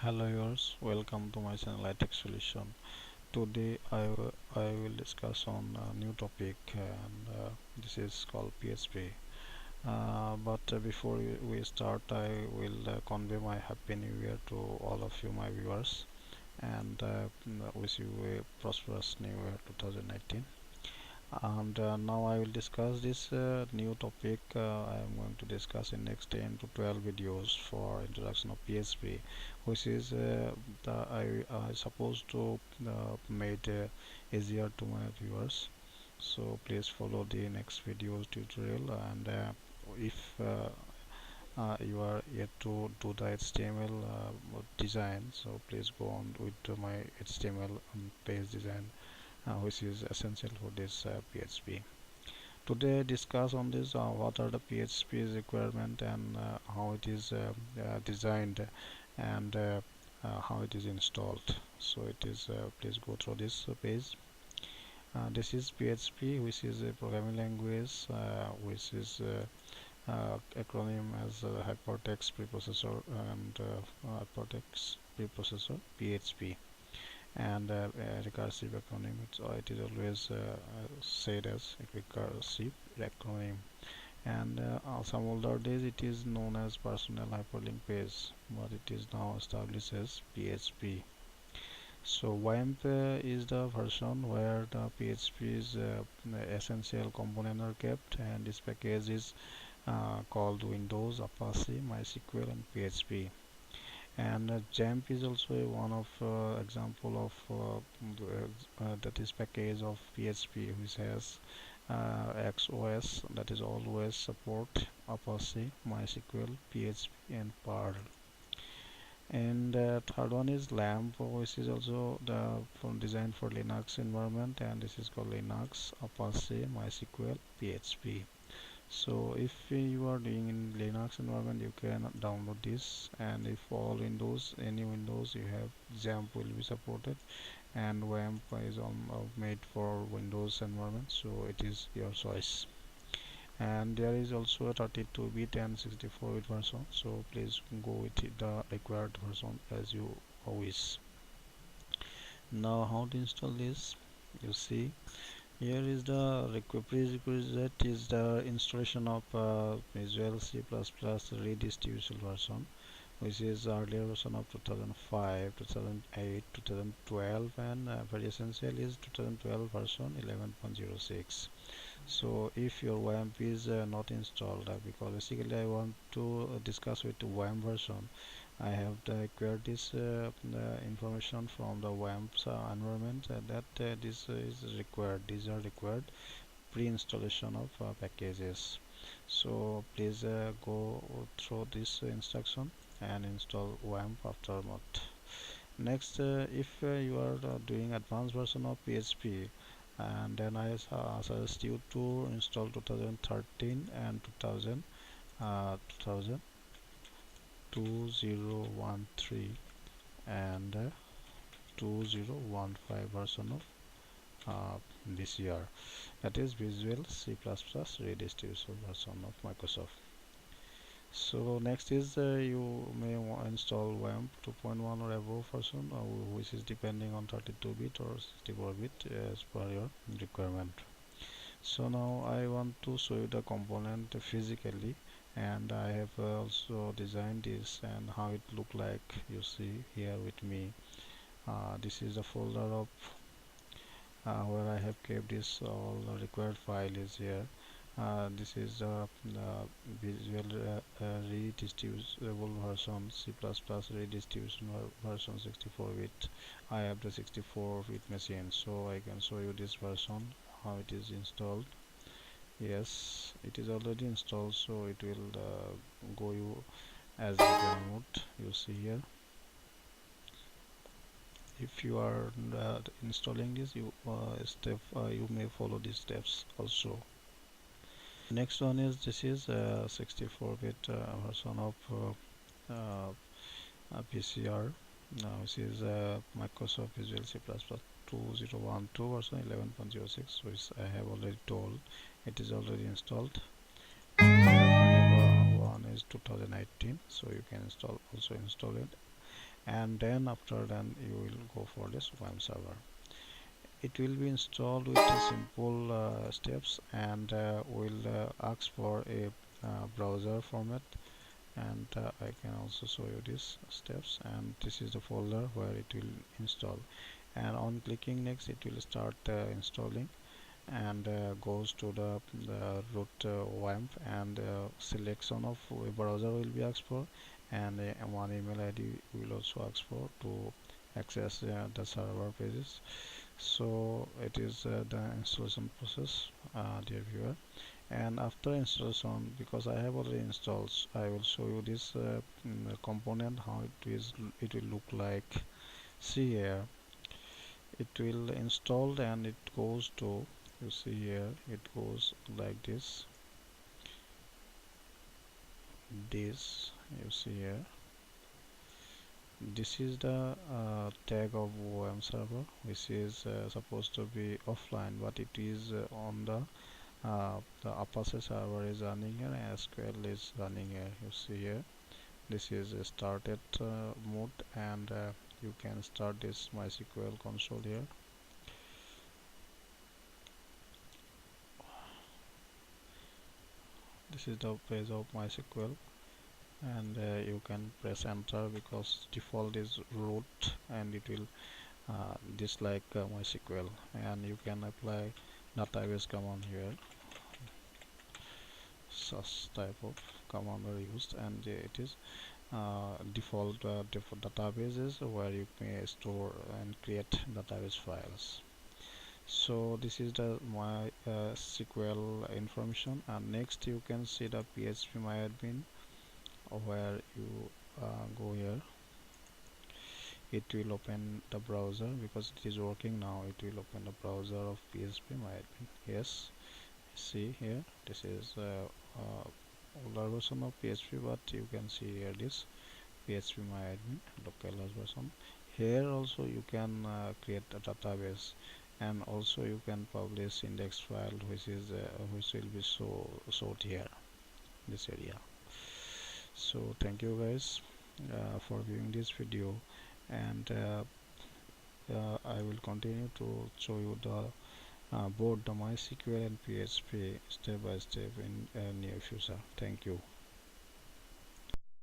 Hello viewers, welcome to my channel itechsolution. Today I will discuss on a new topic and this is called PHP. But before we start, I will convey my happy new year to all of you my viewers and wish you a prosperous new year 2019. And now I will discuss this new topic. I am going to discuss in next 10 to 12 videos for introduction of PHP, which is I supposed to made easier to my viewers. So please follow the next videos tutorial, and if you are yet to do the HTML design, so please go on with my HTML page design, which is essential for this PHP. Today discuss on this what are the PHP's requirement and how it is designed and how it is installed. So it is please go through this page. This is PHP, which is a programming language which is acronym as Hypertext Preprocessor and Hypertext Preprocessor PHP. And recursive acronym, it is always said as a recursive acronym. And some older days it is known as personal hyperlink page, but it is now established as PHP. So Wamp is the version where the PHP's essential component are kept, and this package is called Windows, Apache, MySQL and PHP. And Jamp is also one of example of that is package of PHP, which has XOS, that is always support Apache, MySQL, PHP and Perl. And third one is LAMP, which is also the designed for Linux environment, and this is called Linux, Apache, MySQL, PHP. So if you are doing in Linux environment, you can download this, and if all Windows, any Windows you have, Jamp will be supported, and Wamp is made for Windows environment, so it is your choice. And there is also a 32-bit and 64-bit version, so please go with the required version as you wish. Now how to install this? You see, here is the prerequisite is the installation of Visual C++ redistribution version, which is earlier version of 2005, 2008, 2012, and very essential is 2012 version 11.06. So if your WAMP is not installed, because basically I want to discuss with the WAMP version, I have acquired this information from the WAMP's environment that this is required. These are required pre-installation of packages. So please go through this instruction and install WAMP aftermath. Next, if you are doing advanced version of PHP, and then I suggest you to install 2013 and 2013 and 2015 version of this year, that is Visual C++ redistribution version of Microsoft. So next is you may install WAMP 2.1 or above version, which is depending on 32-bit or 64-bit as per your requirement. So now I want to show you the component physically, and I have also designed this and how it look like. You see here with me, this is the folder of where I have kept this all required file is here. This is Visual redistributable version, C++ redistribution version 64-bit. I have the 64-bit machine, so I can show you this version, how it is installed. Yes, it is already installed, so it will go you as a download. You see here. If you are installing this, you you may follow these steps also. Next one is this is 64-bit version of PCR, which is Microsoft Visual C++ 2012 version 11.06, which I have already told. It is already installed. One is 2018, so you can also install it. and then after then you will go for this Wamp server. It will be installed with a simple steps, and will ask for a browser format, and I can also show you these steps, and this is the folder where it will install, and on clicking next it will start installing, and goes to the root Wamp, and selection of a browser will be asked for, and one email ID will also ask for to access the server pages. So it is the installation process, dear viewer. And after installation, because I have already installed, I will show you this component, how it will look like. See here, it will install, and it goes to, you see here, it goes like this you see here. This is the tag of Wamp server, which is supposed to be offline, but it is on the Apache server is running here, and SQL is running here. You see here, this is a started mode, and you can start this MySQL console here. This is the page of MySQL, and you can press enter because default is root, and it will dislike MySQL, and you can apply database command here. Such type of command are used, and it is default databases where you may store and create database files. So this is the my SQL information, and next you can see the phpMyAdmin, where you go here. It will open the browser because it is working now. It will open the browser of phpMyAdmin. Yes, see here, this is older version of PHP, but you can see here this phpMyAdmin localhost version. Here also you can create a database, and also you can publish index file, which will be showed here, this area. So thank you guys for viewing this video, and I will continue to show you the both the MySQL and PHP step by step in near future. Thank you.